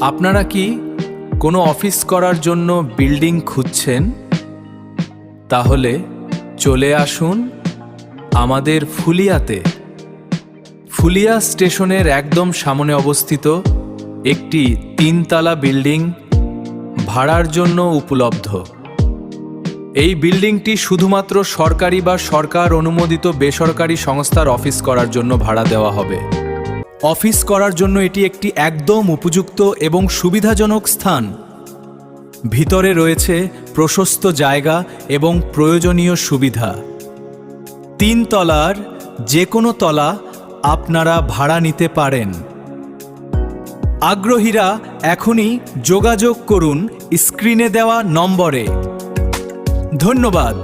আপনারা কি কোনো অফিস করার জন্য বিল্ডিং খুঁজছেন? তাহলে চলে আসুন আমাদের ফুলিয়াতে। ফুলিয়া স্টেশনের একদম সামনে অবস্থিত একটি 3 তলা বিল্ডিং ভাড়ার জন্য উপলব্ধ। এই বিল্ডিংটি শুধুমাত্র সরকারি বা সরকার অনুমোদিত বেসরকারি সংস্থার অফিস করার জন্য ভাড়া দেওয়া হবে। অফিস করার জন্য এটি একটি একদম উপযুক্ত এবং সুবিধাজনক স্থান। ভিতরে রয়েছে প্রশস্ত জায়গা এবং প্রয়োজনীয় সুবিধা। 3 তলার যে কোনো তলা আপনারা ভাড়া নিতে পারেন। আগ্রহীরা এখনই যোগাযোগ করুন স্ক্রিনে দেওয়া নম্বরে। ধন্যবাদ।